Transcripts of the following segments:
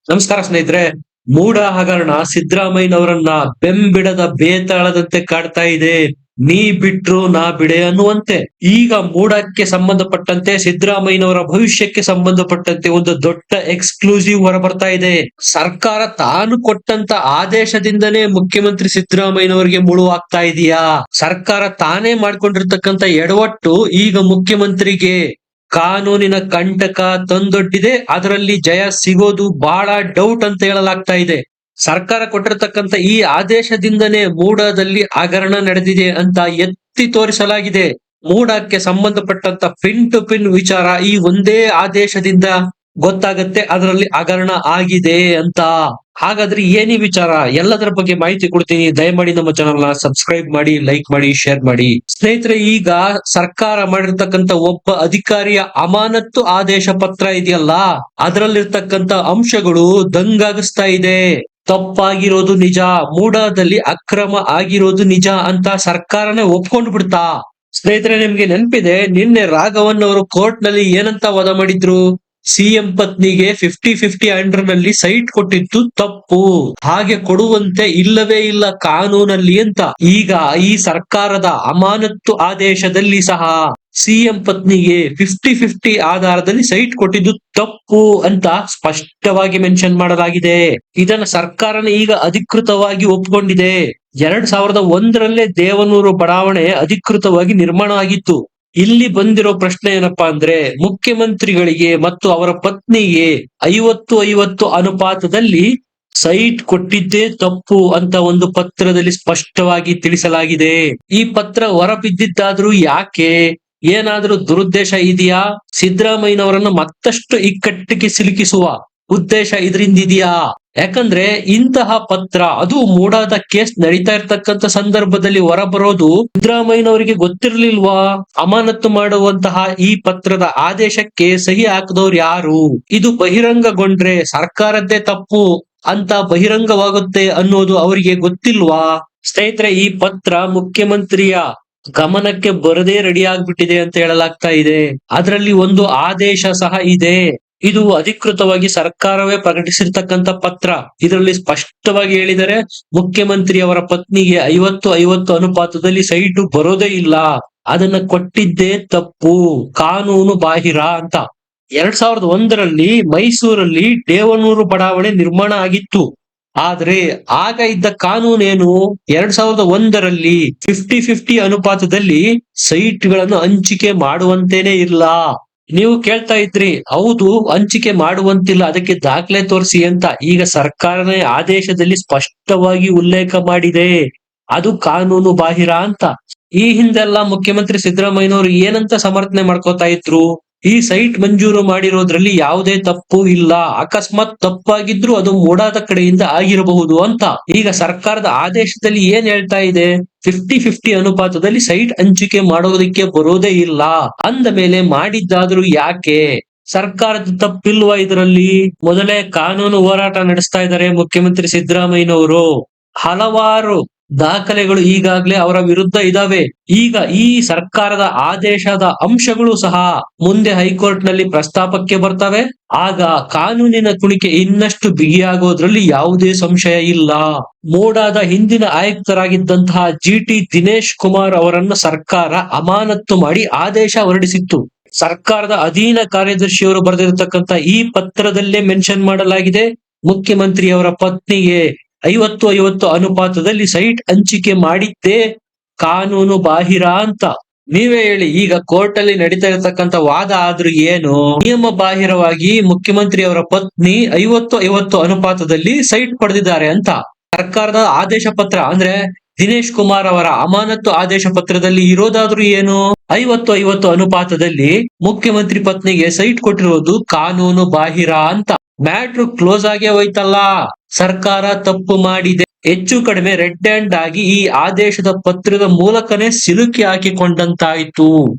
ನಮಸ್ಕಾರ ಸ್ನೇಹಿತರೆ. ಮೂಡ ಹಗರಣ ಸಿದ್ದರಾಮಯ್ಯನವರನ್ನ ಬೆಂಬಿಡದ ಬೇತಾಳದಂತೆ ಕಾಡ್ತಾ ಇದೆ. ನೀ ಬಿಟ್ರು ನಾ ಬಿಡೆ ಅನ್ನುವಂತೆ. ಈಗ ಮೂಡಕ್ಕೆ ಸಂಬಂಧಪಟ್ಟಂತೆ ಸಿದ್ದರಾಮಯ್ಯನವರ ಭವಿಷ್ಯಕ್ಕೆ ಸಂಬಂಧಪಟ್ಟಂತೆ ಒಂದು ದೊಡ್ಡ ಎಕ್ಸ್ಕ್ಲೂಸಿವ್ ಹೊರ ಬರ್ತಾ ಇದೆ. ಸರ್ಕಾರ ತಾನು ಕೊಟ್ಟಂತ ಆದೇಶದಿಂದನೇ ಮುಖ್ಯಮಂತ್ರಿ ಸಿದ್ದರಾಮಯ್ಯನವರಿಗೆ ಮುಳುವಾಗ್ತಾ ಇದೆಯಾ? ಸರ್ಕಾರ ತಾನೇ ಮಾಡ್ಕೊಂಡಿರ್ತಕ್ಕಂಥ ಎಡವಟ್ಟು ಈಗ ಮುಖ್ಯಮಂತ್ರಿಗೆ ಕಾನೂನಿನ ಕಂಟಕ ತಂದೊಡ್ಡಿದೆ. ಅದರಲ್ಲಿ ಜಯ ಸಿಗೋದು ಬಹಳ ಡೌಟ್ ಅಂತ ಹೇಳಲಾಗ್ತಾ ಇದೆ. ಸರ್ಕಾರ ಕೊಟ್ಟಿರತಕ್ಕಂತ ಈ ಆದೇಶದಿಂದನೇ ಮೂಡಾದಲ್ಲಿ ಹಗರಣ ನಡೆದಿದೆ ಅಂತ ಎತ್ತಿ ತೋರಿಸಲಾಗಿದೆ. ಮೂಡಕ್ಕೆ ಸಂಬಂಧಪಟ್ಟಂತ ಪಿನ್ ಟು ಪಿನ್ ವಿಚಾರ ಈ ಒಂದೇ ಆದೇಶದಿಂದ ಗೊತ್ತಾಗತ್ತೆ ಅದರಲ್ಲಿ ಹಗರಣ ಆಗಿದೆ ಅಂತ. ಹಾಗಾದ್ರೆ ಏನಿ ವಿಚಾರ, ಎಲ್ಲದರ ಬಗ್ಗೆ ಮಾಹಿತಿ ಕೊಡ್ತೀನಿ. ದಯಮಾಡಿ ನಮ್ಮ ಚಾನಲ್ ನ ಸಬ್ಸ್ಕ್ರೈಬ್ ಮಾಡಿ, ಲೈಕ್ ಮಾಡಿ, ಶೇರ್ ಮಾಡಿ. ಸ್ನೇಹಿತರೆ, ಈಗ ಸರ್ಕಾರ ಮಾಡಿರ್ತಕ್ಕಂತ ಒಬ್ಬ ಅಧಿಕಾರಿಯ ಅಮಾನತ್ತು ಆದೇಶ ಪತ್ರ ಇದೆಯಲ್ಲ, ಅದರಲ್ಲಿರ್ತಕ್ಕಂತ ಅಂಶಗಳು ದಂಗಾಗಿಸ್ತಾ ಇದೆ. ತಪ್ಪಾಗಿರೋದು ನಿಜ, ಮೂಡಾದಲ್ಲಿ ಅಕ್ರಮ ಆಗಿರೋದು ನಿಜ ಅಂತ ಸರ್ಕಾರನೇ ಒಪ್ಕೊಂಡು ಬಿಡ್ತಾ. ಸ್ನೇಹಿತರೆ, ನಿಮ್ಗೆ ನೆನಪಿದೆ, ನಿನ್ನೆ ರಾಘವನ್ ಅವರು ಕೋರ್ಟ್ ನಲ್ಲಿ ಏನಂತ ವಾದ ಮಾಡಿದ್ರು? ಸಿಎಂ ಪತ್ನಿಗೆ 50-50 ಅಂಡರ್ ನಲ್ಲಿ ಸೈಟ್ ಕೊಟ್ಟಿದ್ದು ತಪ್ಪು, ಹಾಗೆ ಕೊಡುವಂತೆ ಇಲ್ಲವೇ ಇಲ್ಲ ಕಾನೂನಲ್ಲಿ ಅಂತ. ಈಗ ಈ ಸರ್ಕಾರದ ಅಮಾನತ್ತು ಆದೇಶದಲ್ಲಿ ಸಹ ಸಿಎಂ ಪತ್ನಿಗೆ 50-50 ಆಧಾರದಲ್ಲಿ ಸೈಟ್ ಕೊಟ್ಟಿದ್ದು ತಪ್ಪು ಅಂತ ಸ್ಪಷ್ಟವಾಗಿ ಮೆನ್ಷನ್ ಮಾಡಲಾಗಿದೆ. ಇದನ್ನ ಸರ್ಕಾರನೇ ಈಗ ಅಧಿಕೃತವಾಗಿ ಒಪ್ಪಿಕೊಂಡಿದೆ. 2001ರಲ್ಲೇ ದೇವನೂರು ಬಡಾವಣೆ ಅಧಿಕೃತವಾಗಿ ನಿರ್ಮಾಣ ಆಗಿತ್ತು. ಇಲ್ಲಿ ಬಂದಿರೋ ಪ್ರಶ್ನೆ ಏನಪ್ಪಾ ಅಂದ್ರೆ, ಮುಖ್ಯಮಂತ್ರಿಗಳಿಗೆ ಮತ್ತು ಅವರ ಪತ್ನಿಗೆ 50-50 ಅನುಪಾತದಲ್ಲಿ ಸೈಟ್ ಕೊಟ್ಟಿದ್ದೇ ತಪ್ಪು ಅಂತ ಒಂದು ಪತ್ರದಲ್ಲಿ ಸ್ಪಷ್ಟವಾಗಿ ತಿಳಿಸಲಾಗಿದೆ. ಈ ಪತ್ರ ಹೊರಬಿದ್ದಿದ್ದಾದ್ರೂ ಯಾಕೆ? ಏನಾದ್ರೂ ದುರುದ್ದೇಶ ಇದೆಯಾ? ಸಿದ್ದರಾಮಯ್ಯನವರನ್ನು ಮತ್ತಷ್ಟು ಇಕ್ಕಟ್ಟಿಗೆ ಸಿಲುಕಿಸುವ ಉದ್ದೇಶ ಇದರಿಂದ ಇದೆಯಾ? ಯಾಕಂದ್ರೆ ಇಂತಹ ಪತ್ರ, ಅದು ಮೂಡಾದ ಕೇಸ್ ನಡೀತಾ ಇರ್ತಕ್ಕಂಥ ಸಂದರ್ಭದಲ್ಲಿ ಹೊರಬರೋದು ಸಿದ್ದರಾಮಯ್ಯನವರಿಗೆ ಗೊತ್ತಿರ್ಲಿಲ್ವಾ? ಅಮಾನತು ಮಾಡುವಂತಹ ಈ ಪತ್ರದ ಆದೇಶಕ್ಕೆ ಸಹಿ ಹಾಕದವ್ರು ಯಾರು? ಇದು ಬಹಿರಂಗಗೊಂಡ್ರೆ ಸರ್ಕಾರದ್ದೇ ತಪ್ಪು ಅಂತ ಬಹಿರಂಗವಾಗುತ್ತೆ ಅನ್ನೋದು ಅವರಿಗೆ ಗೊತ್ತಿಲ್ವಾ? ಸ್ನೇಹಿತರೆ, ಈ ಪತ್ರ ಮುಖ್ಯಮಂತ್ರಿಯ ಗಮನಕ್ಕೆ ಬರದೇ ರೆಡಿ ಆಗ್ಬಿಟ್ಟಿದೆ ಅಂತ ಹೇಳಲಾಗ್ತಾ ಇದೆ. ಅದರಲ್ಲಿ ಒಂದು ಆದೇಶ ಸಹ ಇದೆ. ಇದು ಅಧಿಕೃತವಾಗಿ ಸರ್ಕಾರವೇ ಪ್ರಕಟಿಸಿರ್ತಕ್ಕಂಥ ಪತ್ರ. ಇದರಲ್ಲಿ ಸ್ಪಷ್ಟವಾಗಿ ಹೇಳಿದರೆ, ಮುಖ್ಯಮಂತ್ರಿಯವರ ಪತ್ನಿಗೆ 50-50 ಅನುಪಾತದಲ್ಲಿ ಸೈಟು ಬರೋದೇ ಇಲ್ಲ, ಅದನ್ನ ಕೊಟ್ಟಿದ್ದೇ ತಪ್ಪು, ಕಾನೂನು ಬಾಹಿರ ಅಂತ. 2001ರಲ್ಲಿ ಮೈಸೂರಲ್ಲಿ ದೇವನೂರು ಬಡಾವಣೆ ನಿರ್ಮಾಣ ಆಗಿತ್ತು. ಆದ್ರೆ ಆಗ ಇದ್ದ ಕಾನೂನೇನು? 2001ರಲ್ಲಿ 50-50 ಅನುಪಾತದಲ್ಲಿ ಸೈಟ್ ಗಳನ್ನು ಹಂಚಿಕೆ ಮಾಡುವಂತೇನೆ ಇಲ್ಲ. ನೀವು ಕೇಳ್ತಾ ಇದ್ರಿ, ಹೌದು ಹಂಚಿಕೆ ಮಾಡುವಂತಿಲ್ಲ, ಅದಕ್ಕೆ ದಾಖಲೆ ತೋರಿಸಿ ಅಂತ. ಈಗ ಸರ್ಕಾರನೇ ಆದೇಶದಲ್ಲಿ ಸ್ಪಷ್ಟವಾಗಿ ಉಲ್ಲೇಖ ಮಾಡಿದೆ, ಅದು ಕಾನೂನು ಬಾಹಿರ ಅಂತ. ಈ ಹಿಂದೆಲ್ಲ ಮುಖ್ಯಮಂತ್ರಿ ಸಿದ್ದರಾಮಯ್ಯನವರು ಏನಂತ ಸಮರ್ಥನೆ ಮಾಡ್ಕೋತಾ ಇದ್ರು? ಈ ಸೈಟ್ ಮಂಜೂರು ಮಾಡಿರೋದ್ರಲ್ಲಿ ಯಾವುದೇ ತಪ್ಪು ಇಲ್ಲ, ಅಕಸ್ಮಾತ್ ತಪ್ಪಾಗಿದ್ರು ಅದು ಮೂಡಾದ ಕಡೆಯಿಂದ ಆಗಿರಬಹುದು ಅಂತ. ಈಗ ಸರ್ಕಾರದ ಆದೇಶದಲ್ಲಿ ಏನ್ ಹೇಳ್ತಾ ಇದೆ? 50-50 ಅನುಪಾತದಲ್ಲಿ ಸೈಟ್ ಹಂಚಿಕೆ ಮಾಡೋದಕ್ಕೆ ಬರೋದೇ ಇಲ್ಲ ಅಂದ ಮೇಲೆ ಮಾಡಿದ್ದಾದ್ರೂ ಯಾಕೆ? ಸರ್ಕಾರದ ತಪ್ಪಿಲ್ವಾ ಇದರಲ್ಲಿ? ಮೊದಲೇ ಕಾನೂನು ಹೋರಾಟ ನಡೆಸ್ತಾ ಇದ್ದಾರೆ ಮುಖ್ಯಮಂತ್ರಿ ಸಿದ್ದರಾಮಯ್ಯನವರು. ಹಲವಾರು ದಾಖಲೆಗಳು ಈಗಾಗಲೇ ಅವರ ವಿರುದ್ಧ ಇದಾವೆ. ಈಗ ಈ ಸರ್ಕಾರದ ಆದೇಶದ ಅಂಶಗಳು ಸಹ ಮುಂದೆ ಹೈಕೋರ್ಟ್ ನಲ್ಲಿ ಪ್ರಸ್ತಾಪಕ್ಕೆ ಬರ್ತವೆ. ಆಗ ಕಾನೂನಿನ ಕುಣಿಕೆ ಇನ್ನಷ್ಟು ಬಿಗಿಯಾಗೋದ್ರಲ್ಲಿ ಯಾವುದೇ ಸಂಶಯ ಇಲ್ಲ. ಮೂಡಾದ ಹಿಂದಿನ ಆಯುಕ್ತರಾಗಿದ್ದಂತಹ GT ದಿನೇಶ್ ಕುಮಾರ್ ಅವರನ್ನು ಸರ್ಕಾರ ಅಮಾನತ್ತು ಮಾಡಿ ಆದೇಶ ಹೊರಡಿಸಿತ್ತು. ಸರ್ಕಾರದ ಅಧೀನ ಕಾರ್ಯದರ್ಶಿಯವರು ಬರೆದಿರತಕ್ಕಂತ ಈ ಪತ್ರದಲ್ಲೇ ಮೆನ್ಷನ್ ಮಾಡಲಾಗಿದೆ, ಮುಖ್ಯಮಂತ್ರಿಯವರ ಪತ್ನಿಗೆ 50-50 ಅನುಪಾತದಲ್ಲಿ ಸೈಟ್ ಹಂಚಿಕೆ ಮಾಡಿದ್ದೇ ಕಾನೂನು ಬಾಹಿರ ಅಂತ. ನೀವೇ ಹೇಳಿ, ಈಗ ಕೋರ್ಟ್ ಅಲ್ಲಿ ನಡೀತಾ ಇರತಕ್ಕಂತ ವಾದ ಆದ್ರೂ ಏನು? ನಿಯಮ ಬಾಹಿರವಾಗಿ ಮುಖ್ಯಮಂತ್ರಿಯವರ ಪತ್ನಿ 50-50 ಅನುಪಾತದಲ್ಲಿ ಸೈಟ್ ಪಡೆದಿದ್ದಾರೆ ಅಂತ ಸರ್ಕಾರದ ಆದೇಶ ಪತ್ರ ಅಂದ್ರೆ ದಿನೇಶ್ ಕುಮಾರ್ ಅವರ ಅಮಾನತ್ತು ಆದೇಶ ಪತ್ರದಲ್ಲಿ ಇರೋದಾದ್ರೂ ಏನು? 50-50 ಅನುಪಾತದಲ್ಲಿ ಮುಖ್ಯಮಂತ್ರಿ ಪತ್ನಿಗೆ ಸೈಟ್ ಕೊಟ್ಟಿರೋದು ಕಾನೂನು ಬಾಹಿರ ಅಂತ. ಮ್ಯಾಟ್ರು ಕ್ಲೋಸ್ ಆಗೇ ಹೋಯ್ತಲ್ಲ. ಸರ್ಕಾರ ತಪ್ಪು ಮಾಡಿದೆ, ಹೆಚ್ಚು ಕಡಿಮೆ ರೆಡ್ ಹ್ಯಾಂಡ್ ಆಗಿ ಈ ಆದೇಶದ ಪತ್ರದ ಮೂಲಕನೇ ಸಿಲುಕಿ ಹಾಕಿಕೊಂಡಂತಾಯ್ತು.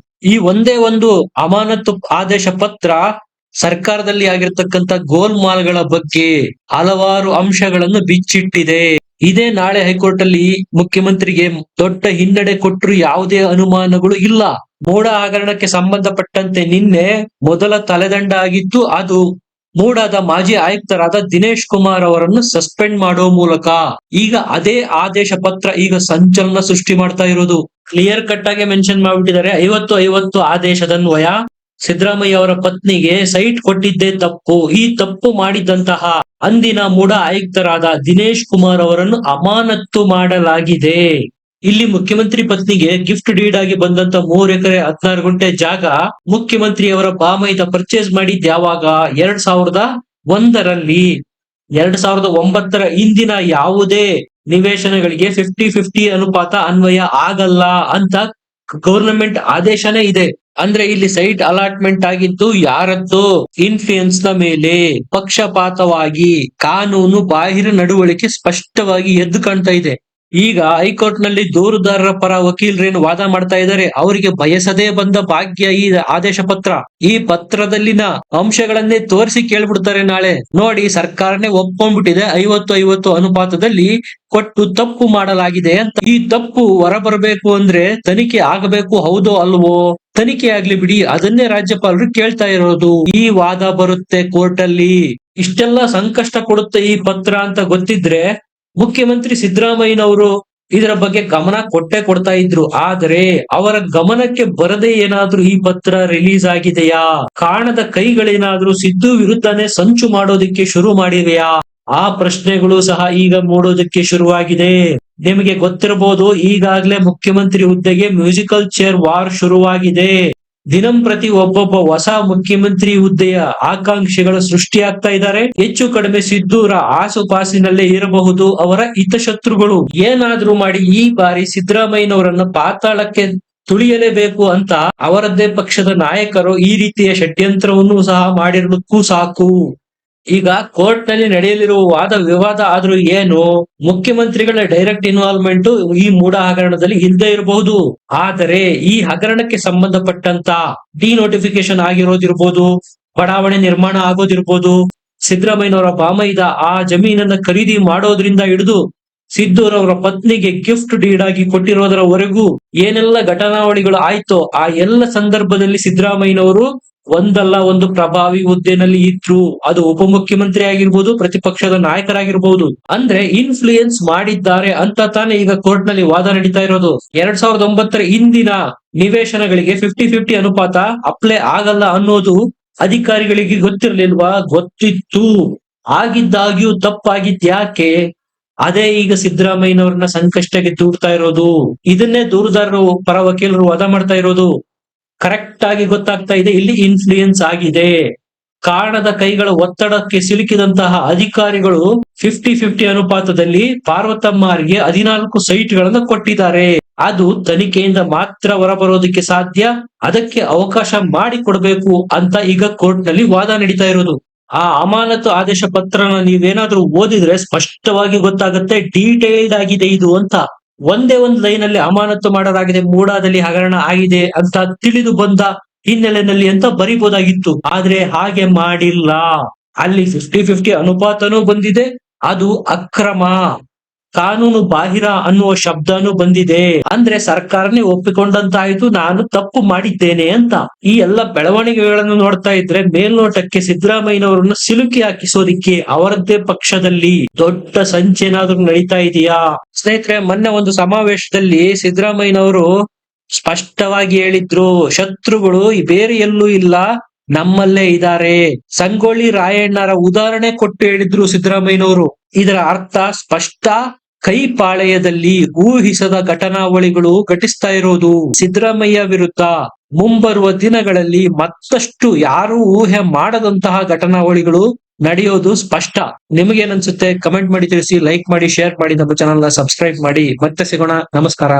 ಈ ಒಂದೇ ಒಂದು ಅಮಾನತು ಆದೇಶ ಪತ್ರ ಸರ್ಕಾರದಲ್ಲಿ ಆಗಿರ್ತಕ್ಕಂಥ ಗೋಲ್ಮಾಲ್ಗಳ ಬಗ್ಗೆ ಹಲವಾರು ಅಂಶಗಳನ್ನು ಬಿಚ್ಚಿಟ್ಟಿದೆ. ಇದೇ ನಾಳೆ ಹೈಕೋರ್ಟ್ ಅಲ್ಲಿ ಮುಖ್ಯಮಂತ್ರಿಗೆ ದೊಡ್ಡ ಹಿನ್ನಡೆ ಕೊಟ್ಟರು ಯಾವುದೇ ಅನುಮಾನಗಳು ಇಲ್ಲ. ಮೂಡ ಹಗರಣಕ್ಕೆ ಸಂಬಂಧಪಟ್ಟಂತೆ ನಿನ್ನೆ ಮೊದಲ ತಲೆದಂಡ ಆಗಿತ್ತು, ಅದು ಮೂಡಾದ ಮಾಜಿ ಆಯುಕ್ತರಾದ ದಿನೇಶ್ ಕುಮಾರ್ ಅವರನ್ನು ಸಸ್ಪೆಂಡ್ ಮಾಡೋ ಮೂಲಕ ಈಗ ಅದೇ ಆದೇಶ ಪತ್ರ ಈಗ ಸಂಚಲನ ಸೃಷ್ಟಿ ಮಾಡ್ತಾ ಇರೋದು. ಕ್ಲಿಯರ್ ಕಟ್ ಆಗಿ ಮೆನ್ಷನ್ ಮಾಡ್ಬಿಟ್ಟಿದ್ದಾರೆ. 50-50 ಆದೇಶದನ್ವಯ ಸಿದ್ದರಾಮಯ್ಯ ಅವರ ಪತ್ನಿಗೆ ಸೈಟ್ ಕೊಟ್ಟಿದ್ದೇ ತಪ್ಪು. ಈ ತಪ್ಪು ಮಾಡಿದಂತಹ ಅಂದಿನ ಮೂಡ ಆಯುಕ್ತರಾದ ದಿನೇಶ್ ಕುಮಾರ್ ಅವರನ್ನು ಅಮಾನತ್ತು ಮಾಡಲಾಗಿದೆ. ಇಲ್ಲಿ ಮುಖ್ಯಮಂತ್ರಿ ಪತ್ನಿಗೆ ಗಿಫ್ಟ್ ಡೀಡ್ ಆಗಿ ಬಂದಂತ 3 ಎಕರೆ 16 ಗುಂಟೆ ಜಾಗ ಮುಖ್ಯಮಂತ್ರಿ ಅವರ ಬಾಮೈದ ಪರ್ಚೇಸ್ ಮಾಡಿದ್ ಯಾವಾಗ 2001ರಲ್ಲಿ. 2009ರ ಇಂದಿನ ಯಾವುದೇ ನಿವೇಶನಗಳಿಗೆ 50-50 ಅನುಪಾತ ಅನ್ವಯ ಆಗಲ್ಲ ಅಂತ ಗವರ್ನಮೆಂಟ್ ಆದೇಶನೇ ಇದೆ. ಅಂದ್ರೆ ಇಲ್ಲಿ ಸೈಟ್ ಅಲಾಟ್ಮೆಂಟ್ ಆಗಿದ್ದು ಯಾರದ್ದು ಇನ್ಫ್ಲೂಯೆನ್ಸ್ ನ ಮೇಲೆ ಪಕ್ಷಪಾತವಾಗಿ ಕಾನೂನು ಬಾಹಿರ ನಡವಳಿಕೆ ಸ್ಪಷ್ಟವಾಗಿ ಎದ್ದು ಕಾಣ್ತಾ ಇದೆ. ಈಗ ಹೈಕೋರ್ಟ್ ನಲ್ಲಿ ದೂರುದಾರರ ಪರ ವಕೀಲರೇನು ವಾದ ಮಾಡ್ತಾ ಇದ್ದಾರೆ, ಅವರಿಗೆ ಬಯಸದೇ ಬಂದ ಭಾಗ್ಯ ಈ ಆದೇಶ ಪತ್ರ. ಈ ಪತ್ರದಲ್ಲಿನ ಅಂಶಗಳನ್ನೇ ತೋರಿಸಿ ಕೇಳ್ಬಿಡ್ತಾರೆ ನಾಳೆ. ನೋಡಿ, ಸರ್ಕಾರನೇ ಒಪ್ಕೊಂಡ್ಬಿಟ್ಟಿದೆ 50-50 ಅನುಪಾತದಲ್ಲಿ ಕೊಟ್ಟು ತಪ್ಪು ಮಾಡಲಾಗಿದೆ ಅಂತ. ಈ ತಪ್ಪು ಹೊರಬರಬೇಕು ಅಂದ್ರೆ ತನಿಖೆ ಆಗಬೇಕು, ಹೌದೋ ಅಲ್ವೋ? ತನಿಖೆ ಆಗ್ಲಿ ಬಿಡಿ, ಅದನ್ನೇ ರಾಜ್ಯಪಾಲರು ಕೇಳ್ತಾ ಇರೋದು. ಈ ವಾದ ಬರುತ್ತೆ ಕೋರ್ಟ್ ಅಲ್ಲಿ. ಇಷ್ಟೆಲ್ಲ ಸಂಕಷ್ಟ ಕೊಡುತ್ತೆ ಈ ಪತ್ರ ಅಂತ ಗೊತ್ತಿದ್ರೆ ಮುಖ್ಯಮಂತ್ರಿ ಸಿದ್ದರಾಮಯ್ಯನವರು ಇದರ ಬಗ್ಗೆ ಗಮನ ಕೊಡ್ತಾ ಇದ್ರು. ಆದ್ರೆ ಅವರ ಗಮನಕ್ಕೆ ಬರದೆ ಏನಾದ್ರೂ ಈ ಪತ್ರ ರಿಲೀಸ್ ಆಗಿದೆಯಾ? ಕಾಣದ ಕೈಗಳೇನಾದ್ರೂ ಸಿದ್ದು ವಿರುದ್ಧನೇ ಸಂಚು ಮಾಡೋದಿಕ್ಕೆ ಶುರು ಮಾಡಿವೆಯಾ? ಆ ಪ್ರಶ್ನೆಗಳು ಸಹ ಈಗ ಮೂಡೋದಕ್ಕೆ ಶುರುವಾಗಿದೆ. ನಿಮಗೆ ಗೊತ್ತಿರಬಹುದು, ಈಗಾಗಲೇ ಮುಖ್ಯಮಂತ್ರಿ ಹುದ್ದೆಗೆ ಮ್ಯೂಸಿಕಲ್ ಚೇರ್ ವಾರ್ ಶುರುವಾಗಿದೆ. ದಿನಂಪ್ರತಿ ಒಬ್ಬೊಬ್ಬ ಹೊಸ ಮುಖ್ಯಮಂತ್ರಿ ಹುದ್ದೆಯ ಆಕಾಂಕ್ಷಿಗಳು ಸೃಷ್ಟಿಯಾಗ್ತಾ ಇದ್ದಾರೆ. ಹೆಚ್ಚು ಕಡಿಮೆ ಸಿದ್ದೂರ ಆಸುಪಾಸಿನಲ್ಲೇ ಇರಬಹುದು ಅವರ ಹಿತಶತ್ರುಗಳು. ಏನಾದ್ರೂ ಮಾಡಿ ಈ ಬಾರಿ ಸಿದ್ದರಾಮಯ್ಯನವರನ್ನ ಪಾತಾಳಕ್ಕೆ ತುಳಿಯಲೇಬೇಕು ಅಂತ ಅವರದ್ದೇ ಪಕ್ಷದ ನಾಯಕರು ಈ ರೀತಿಯ ಷಡ್ಯಂತ್ರವನ್ನು ಸಹ ಮಾಡಿರೋದಕ್ಕೂ ಸಾಕು. ಈಗ ಕೋರ್ಟ್ ನಲ್ಲಿ ನಡೆಯಲಿರುವ ವಾದ ವಿವಾದ ಆದ್ರೂ ಏನು, ಮುಖ್ಯಮಂತ್ರಿಗಳ ಡೈರೆಕ್ಟ್ ಇನ್ವಾಲ್ವ್ಮೆಂಟ್ ಈ ಮೂಡ ಹಗರಣದಲ್ಲಿ ಇಲ್ಲದೆ ಇರಬಹುದು. ಆದರೆ ಈ ಹಗರಣಕ್ಕೆ ಸಂಬಂಧಪಟ್ಟಂತ ಡಿನೋಟಿಫಿಕೇಶನ್ ಆಗಿರೋದಿರ್ಬೋದು, ಬಡಾವಣೆ ನಿರ್ಮಾಣ ಆಗೋದಿರ್ಬೋದು, ಸಿದ್ದರಾಮಯ್ಯನವರ ಬಾಮೈದ ಆ ಜಮೀನನ್ನ ಖರೀದಿ ಮಾಡೋದ್ರಿಂದ ಹಿಡಿದು ಸಿದ್ದೂರವರ ಪತ್ನಿಗೆ ಗಿಫ್ಟ್ ಡೀಡ್ ಆಗಿ ಕೊಟ್ಟಿರೋದರವರೆಗೂ ಏನೆಲ್ಲ ಘಟನಾವಳಿಗಳು ಆಯ್ತೋ ಆ ಎಲ್ಲ ಸಂದರ್ಭದಲ್ಲಿ ಸಿದ್ದರಾಮಯ್ಯನವರು ಒಂದಲ್ಲ ಒಂದು ಪ್ರಭಾವಿ ಹುದ್ದೆನಲ್ಲಿ ಇದ್ರು. ಅದು ಉಪಮುಖ್ಯಮಂತ್ರಿ ಆಗಿರ್ಬೋದು, ಪ್ರತಿಪಕ್ಷದ ನಾಯಕರಾಗಿರ್ಬೋದು. ಅಂದ್ರೆ ಇನ್ಫ್ಲೂಯೆನ್ಸ್ ಮಾಡಿದ್ದಾರೆ ಅಂತ ತಾನೇ ಈಗ ಕೋರ್ಟ್ ನಲ್ಲಿ ವಾದ ನಡೀತಾ ಇರೋದು. 2009ರ ಇಂದಿನ ನಿವೇಶನಗಳಿಗೆ 50-50 ಅನುಪಾತ ಅಪ್ಲೈ ಆಗಲ್ಲ ಅನ್ನೋದು ಅಧಿಕಾರಿಗಳಿಗೆ ಗೊತ್ತಿರ್ಲಿಲ್ವಾ? ಗೊತ್ತಿತ್ತು. ಆಗಿದ್ದಾಗ್ಯೂ ತಪ್ಪಾಗಿದ್ಯಾಕೆ? ಅದೇ ಈಗ ಸಿದ್ದರಾಮಯ್ಯನವ್ರನ್ನ ಸಂಕಷ್ಟಕ್ಕೆ ದೂಡ್ತಾ ಇರೋದು. ಇದನ್ನೇ ದೂರುದಾರರು ಪರ ವಕೀಲರು ವಾದ ಮಾಡ್ತಾ ಇರೋದು. ಕರೆಕ್ಟ್ ಆಗಿ ಗೊತ್ತಾಗ್ತಾ ಇದೆ, ಇಲ್ಲಿ ಇನ್ಫ್ಲೂಯೆನ್ಸ್ ಆಗಿದೆ. ಕಾರಣದ ಕೈಗಳ ಒತ್ತಡಕ್ಕೆ ಸಿಲುಕಿದಂತಹ ಅಧಿಕಾರಿಗಳು 50-50 ಅನುಪಾತದಲ್ಲಿ ಪಾರ್ವತಮ್ಮರಿಗೆ 14 ಸೈಟ್ಗಳನ್ನು ಕೊಟ್ಟಿದ್ದಾರೆ. ಅದು ತನಿಖೆಯಿಂದ ಮಾತ್ರ ಹೊರಬರೋದಕ್ಕೆ ಸಾಧ್ಯ. ಅದಕ್ಕೆ ಅವಕಾಶ ಮಾಡಿಕೊಡ್ಬೇಕು ಅಂತ ಈಗ ಕೋರ್ಟ್ ನಲ್ಲಿ ವಾದ ನಡೀತಾ ಇರೋದು. ಆ ಅಮಾನತು ಆದೇಶ ಪತ್ರನ ನೀವೇನಾದ್ರೂ ಓದಿದ್ರೆ ಸ್ಪಷ್ಟವಾಗಿ ಗೊತ್ತಾಗುತ್ತೆ, ಡೀಟೇಲ್ಡ್ ಆಗಿದೆ ಇದು ಅಂತ. ಒಂದೇ ಒಂದು ಲೈನ್ ಅಲ್ಲಿ ಅಮಾನತು ಮಾಡಲಾಗಿದೆ, ಮೂಡಾದಲ್ಲಿ ಹಗರಣ ಆಗಿದೆ ಅಂತ ತಿಳಿದು ಬಂದ ಹಿನ್ನೆಲೆಯಲ್ಲಿ ಅಂತ ಬರಿಬೋದಾಗಿತ್ತು. ಆದ್ರೆ ಹಾಗೆ ಮಾಡಿಲ್ಲ. ಅಲ್ಲಿ 50-50 ಅನುಪಾತನೂ ಬಂದಿದೆ, ಅದು ಅಕ್ರಮ, ಕಾನೂನು ಬಾಹಿರ ಅನ್ನುವ ಶಬ್ದನೂ ಬಂದಿದೆ. ಅಂದ್ರೆ ಸರ್ಕಾರನೇ ಒಪ್ಪಿಕೊಂಡಂತಾಯ್ತು ನಾನು ತಪ್ಪು ಮಾಡಿದ್ದೇನೆ ಅಂತ. ಈ ಎಲ್ಲ ಬೆಳವಣಿಗೆಗಳನ್ನು ನೋಡ್ತಾ ಇದ್ರೆ ಮೇಲ್ನೋಟಕ್ಕೆ ಸಿದ್ದರಾಮಯ್ಯನವರನ್ನು ಸಿಲುಕಿ ಹಾಕಿಸೋದಿಕ್ಕೆ ಅವರದ್ದೇ ಪಕ್ಷದಲ್ಲಿ ದೊಡ್ಡ ಸಂಚೇನಾದ್ರೂ ನಡೀತಾ ಇದೆಯಾ? ಸ್ನೇಹಿತರೆ, ಮೊನ್ನೆ ಒಂದು ಸಮಾವೇಶದಲ್ಲಿ ಸಿದ್ದರಾಮಯ್ಯನವರು ಸ್ಪಷ್ಟವಾಗಿ ಹೇಳಿದ್ರು, ಶತ್ರುಗಳು ಬೇರೆ ಎಲ್ಲೂ ಇಲ್ಲ, ನಮ್ಮಲ್ಲೇ ಇದ್ದಾರೆ. ಸಂಗೊಳ್ಳಿ ರಾಯಣ್ಣರ ಉದಾಹರಣೆ ಕೊಟ್ಟು ಹೇಳಿದ್ರು ಸಿದ್ದರಾಮಯ್ಯನವರು. ಇದರ ಅರ್ಥ ಸ್ಪಷ್ಟ, ಕೈಪಾಳೆಯದಲ್ಲಿ ಊಹಿಸದ ಘಟನಾವಳಿಗಳು ಘಟಿಸ್ತಾ ಇರೋದು. ಸಿದ್ದರಾಮಯ್ಯ ವಿರುದ್ಧ ಮುಂಬರುವ ದಿನಗಳಲ್ಲಿ ಮತ್ತಷ್ಟು ಯಾರೂ ಊಹೆ ಮಾಡದಂತಹ ಘಟನಾವಳಿಗಳು ನಡೆಯೋದು ಸ್ಪಷ್ಟ. ನಿಮಗೇನನ್ಸುತ್ತೆ? ಕಮೆಂಟ್ ಮಾಡಿ ತಿಳಿಸಿ, ಲೈಕ್ ಮಾಡಿ, ಶೇರ್ ಮಾಡಿ, ನಮ್ಮ ಚಾನಲ್ ನ ಸಬ್ಸ್ಕ್ರೈಬ್ ಮಾಡಿ. ಮತ್ತೆ ಸಿಗೋಣ. ನಮಸ್ಕಾರ.